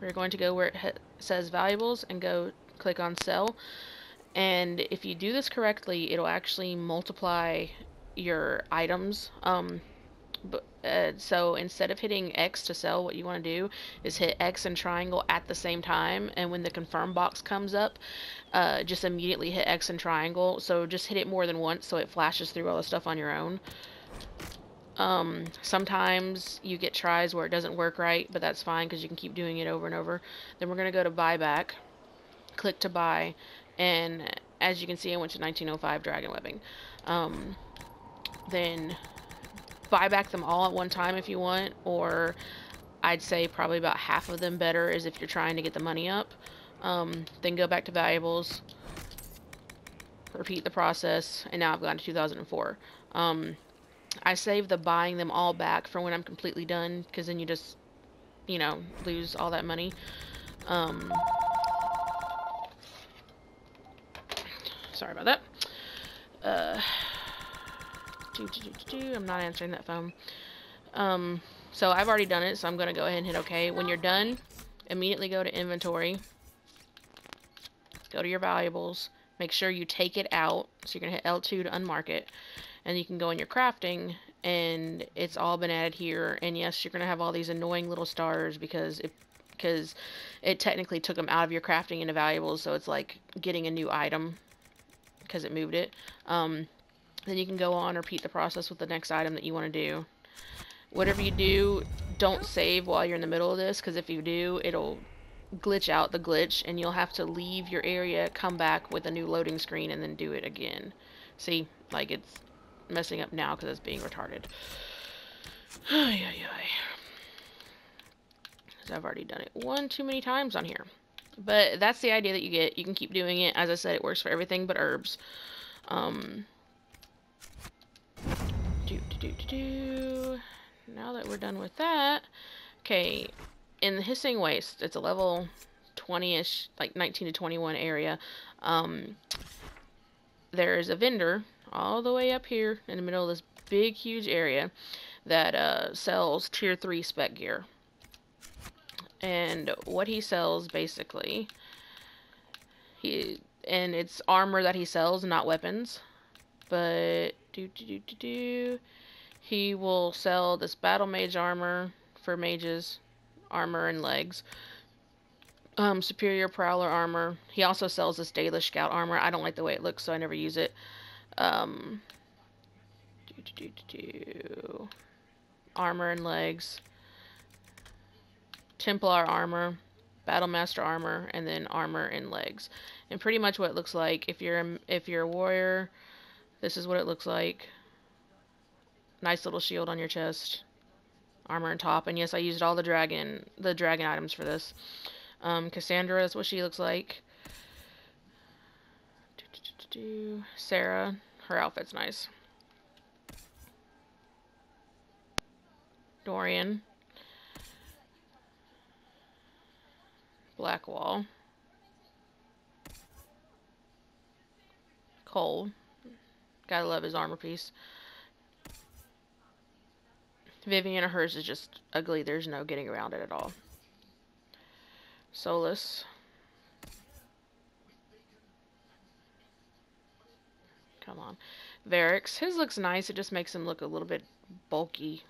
we're going to go where it says valuables and go click on sell. And if you do this correctly, it'll actually multiply your items. So instead of hitting X to sell, what you want to do is hit X and triangle at the same time. And when the confirm box comes up, just immediately hit X and triangle. So just hit it more than once so it flashes through all the stuff on your own. Sometimes you get tries where it doesn't work right, but that's fine because you can keep doing it over and over. Then we're going to go to buyback, click to buy, and as you can see, I went to 1905 dragon webbing. Then buy back them all at one time if you want, or I'd say probably about half of them better is if you're trying to get the money up. Then go back to valuables, repeat the process, and now I've gone to 2004. I save the buying them all back for when I'm completely done, because then you just, you know, lose all that money. Sorry about that. I'm not answering that phone. So I've already done it, so I'm going to go ahead and hit OK. When you're done, immediately go to inventory. Go to your valuables. Make sure you take it out. So you're going to hit L2 to unmark it. And you can go in your crafting, and it's all been added here. And yes, you're going to have all these annoying little stars because it technically took them out of your crafting into valuables, so it's like getting a new item because it moved it. Then you can go on, repeat the process with the next item that you want to do. Whatever you do, don't save while you're in the middle of this, because if you do, it'll glitch out the glitch, and you'll have to leave your area, come back with a new loading screen, and then do it again. See, like it's messing up now because it's being retarded. I've already done it one too many times on here. But that's the idea that you get. You can keep doing it. As I said, it works for everything but herbs. Now that we're done with that, okay, in the Hissing Waste, it's a level 20-ish, like 19 to 21 area. There's a vendor all the way up here in the middle of this big, huge area that sells tier 3 spec gear. And what he sells, basically, and it's armor that he sells, not weapons. But he will sell this battle mage armor for mages, armor and legs. Superior prowler armor. He also sells this Dalish scout armor. I don't like the way it looks, so I never use it. Armor and legs. Templar armor, Battlemaster armor, and then armor and legs. And pretty much what it looks like, if you're a warrior, this is what it looks like. Nice little shield on your chest, armor and top. And yes, I used all the dragon items for this. Cassandra, that's what she looks like. Sarah, her outfit's nice. Dorian. Blackwall. Cole. Gotta love his armor piece. Vivian, hers is just ugly. There's no getting around it at all. Solus. Come on. Varix. His looks nice. It just makes him look a little bit bulky.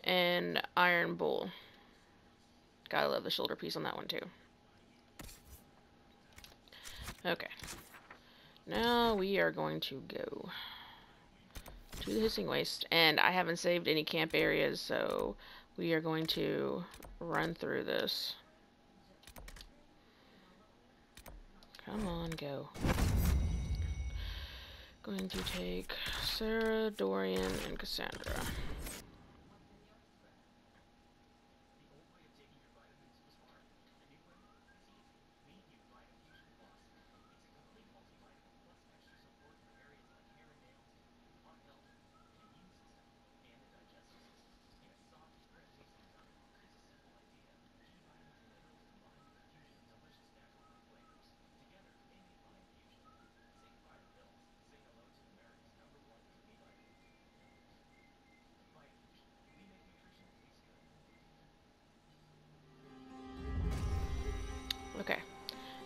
And Iron Bull. Gotta love the shoulder piece on that one too. Okay. Now we are going to go to the Hissing Waste. And I haven't saved any camp areas, so we are going to run through this. Come on, go. Going to take Sarah, Dorian, and Cassandra.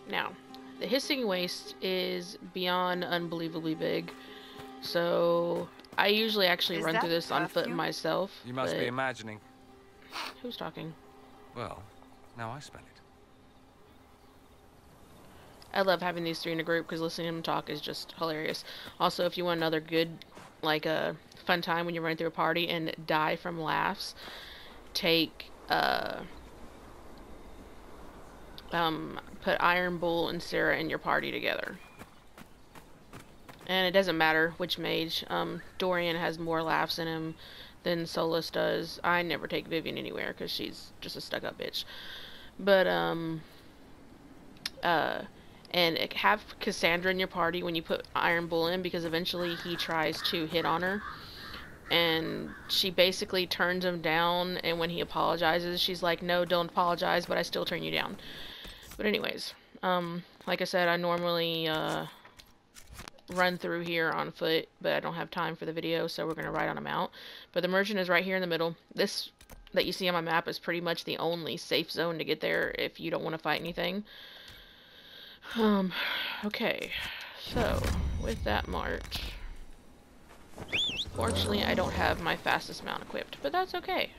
Now, the hissing waste is beyond unbelievably big, so I usually actually run through this on foot myself. You must be imagining. Who's talking? Well, now I smell it. I love having these three in a group because listening to them talk is just hilarious. Also, if you want another good, like a fun time when you're running through a party and die from laughs, take put Iron Bull and Sarah in your party together. And it doesn't matter which mage. Dorian has more laughs in him than Solus does. I never take Vivian anywhere because she's just a stuck-up bitch. But and have Cassandra in your party when you put Iron Bull in, because eventually he tries to hit on her. And she basically turns him down, and when he apologizes, she's like, no, don't apologize, but I still turn you down. But anyways, like I said, I normally run through here on foot, but I don't have time for the video, so we're going to ride on a mount. But the merchant is right here in the middle. This that you see on my map is pretty much the only safe zone to get there if you don't want to fight anything. Okay, so with that march, fortunately I don't have my fastest mount equipped, but that's okay.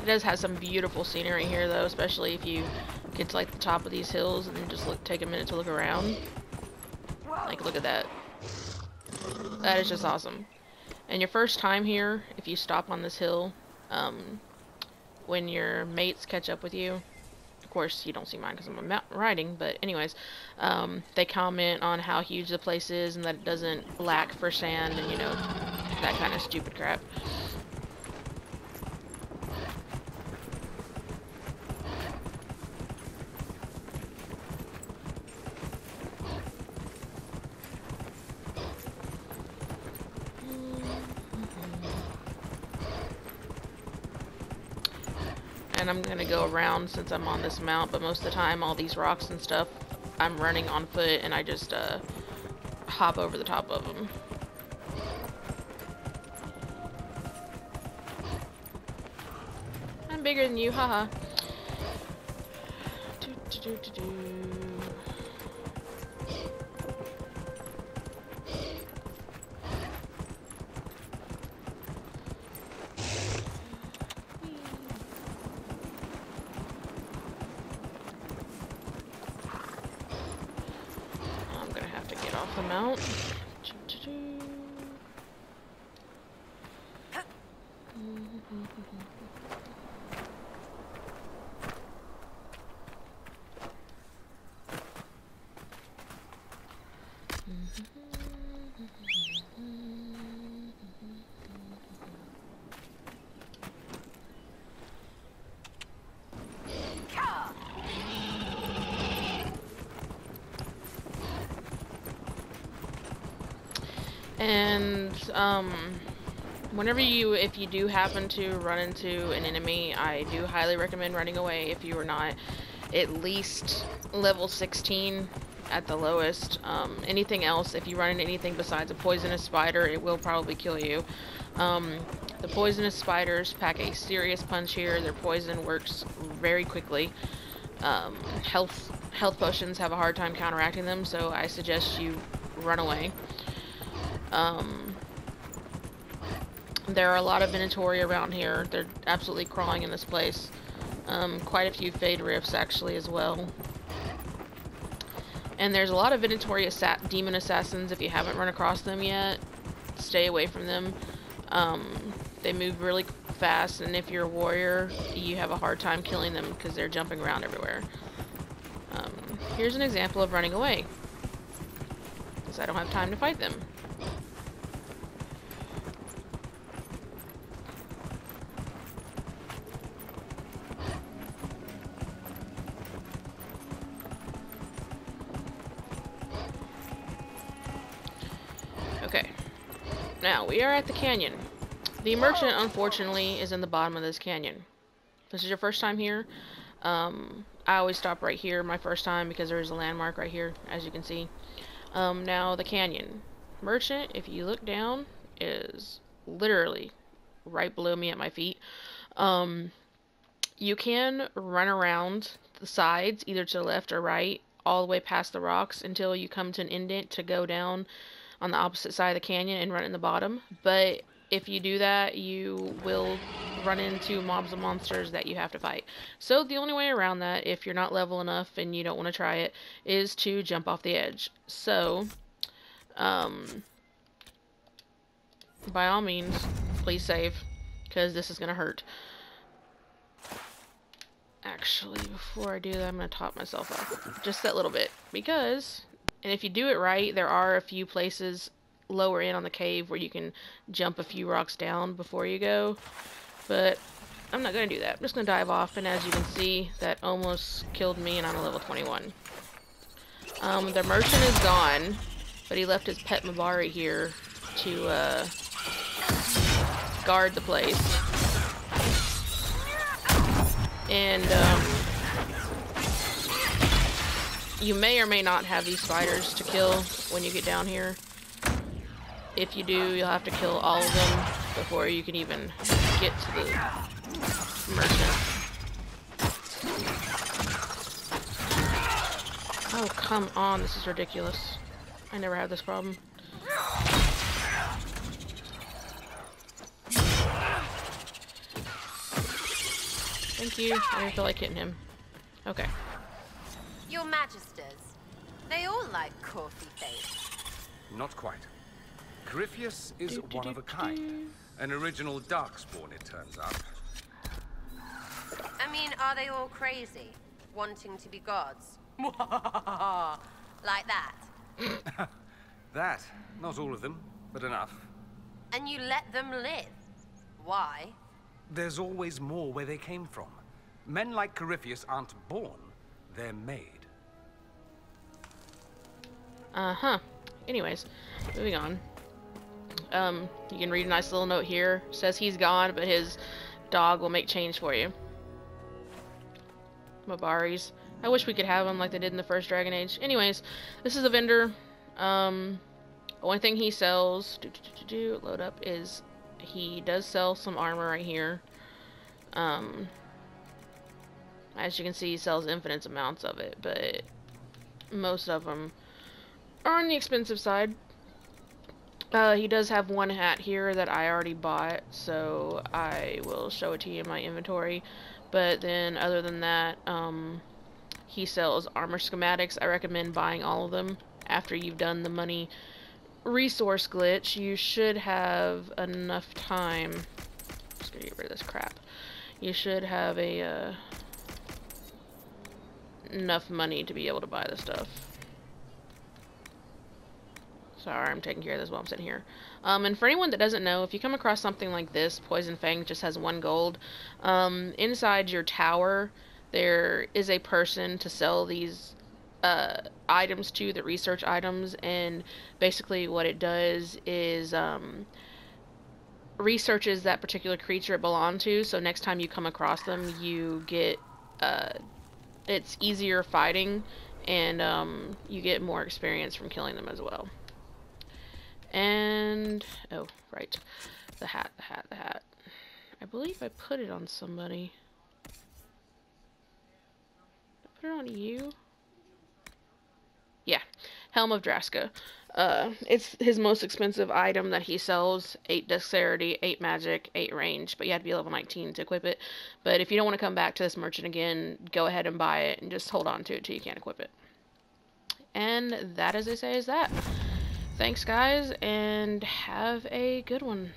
It does have some beautiful scenery here, though, especially if you get to like the top of these hills and then just take a minute to look around. Like, look at that. That is just awesome. And your first time here, if you stop on this hill, when your mates catch up with you, of course you don't see mine because I'm riding, but anyways, they comment on how huge the place is and that it doesn't lack for sand and, you know, that kind of stupid crap. And I'm gonna go around since I'm on this mount, but most of the time all these rocks and stuff I'm running on foot and I just hop over the top of them. I'm bigger than you, haha. The mount. And whenever if you do happen to run into an enemy, I do highly recommend running away if you are not at least level 16 at the lowest. Anything else, if you run into anything besides a poisonous spider, it will probably kill you. The poisonous spiders pack a serious punch here. Their poison works very quickly. Health potions have a hard time counteracting them, so I suggest you run away. There are a lot of Venatori around here. They're absolutely crawling in this place. Quite a few Fade Rifts actually as well. And there's a lot of Venatori demon assassins. If you haven't run across them yet, stay away from them. They move really fast, and if you're a warrior, you have a hard time killing them because they're jumping around everywhere. Here's an example of running away, because I don't have time to fight them. Okay, now we are at the canyon. The merchant, unfortunately, is in the bottom of this canyon. If this is your first time here, I always stop right here my first time because there is a landmark right here, as you can see. Now, the canyon. Merchant, if you look down, is literally right below me at my feet. You can run around the sides, either to the left or right, all the way past the rocks until you come to an indent to go down on the opposite side of the canyon and run in the bottom. But if you do that, you will run into mobs and monsters that you have to fight. So the only way around that, if you're not level enough and you don't want to try it, is to jump off the edge. So, by all means, please save, because this is going to hurt. Actually, before I do that, I'm going to top myself up. Just that little bit. Because, and if you do it right, there are a few places lower in on the cave where you can jump a few rocks down before you go. But I'm not going to do that. I'm just going to dive off, and as you can see, that almost killed me, and I'm a level 21. The merchant is gone, but he left his pet Mabari here to guard the place. And you may or may not have these spiders to kill when you get down here. If you do, you'll have to kill all of them before you can even get to the merchant. Oh, come on, this is ridiculous. I never had this problem. Thank you. I didn't feel like hitting him. Okay. Your Magisters, they all like coffee face. Not quite. Griffius is one of a kind. An original Darkspawn, it turns out. I mean, are they all crazy? Wanting to be gods? Like that? That. Not all of them, but enough. And you let them live? Why? There's always more where they came from. Men like Corypheus aren't born, they're made. Uh-huh. Anyways, moving on. You can read a nice little note here. It says he's gone, but his dog will make change for you. Mabaris. I wish we could have them like they did in the first Dragon Age. Anyways, this is a vendor. One thing he sells, load up, is he does sell some armor right here. As you can see, he sells infinite amounts of it, but most of them are on the expensive side. He does have one hat here that I already bought, so I will show it to you in my inventory. But then, other than that, he sells armor schematics. I recommend buying all of them after you've done the money resource glitch. You should have enough time. Just gonna get rid of this crap. You should have a enough money to be able to buy the stuff. Sorry, I'm taking care of this while I'm sitting here. And for anyone that doesn't know, if you come across something like this, Poison Fang just has 1 gold. Inside your tower, there is a person to sell these items to, the research items, and basically what it does is researches that particular creature it belongs to, so next time you come across them, you get, it's easier fighting, and you get more experience from killing them as well. And, oh, right, the hat. I believe I put it on somebody. Did I put it on you? Yeah, Helm of Draska. It's his most expensive item that he sells. 8 dexterity, 8 magic, 8 range, but you have to be level 19 to equip it. But if you don't want to come back to this merchant again, go ahead and buy it and just hold on to it till you can't equip it. And that, as they say, is that. Thanks, guys, and have a good one.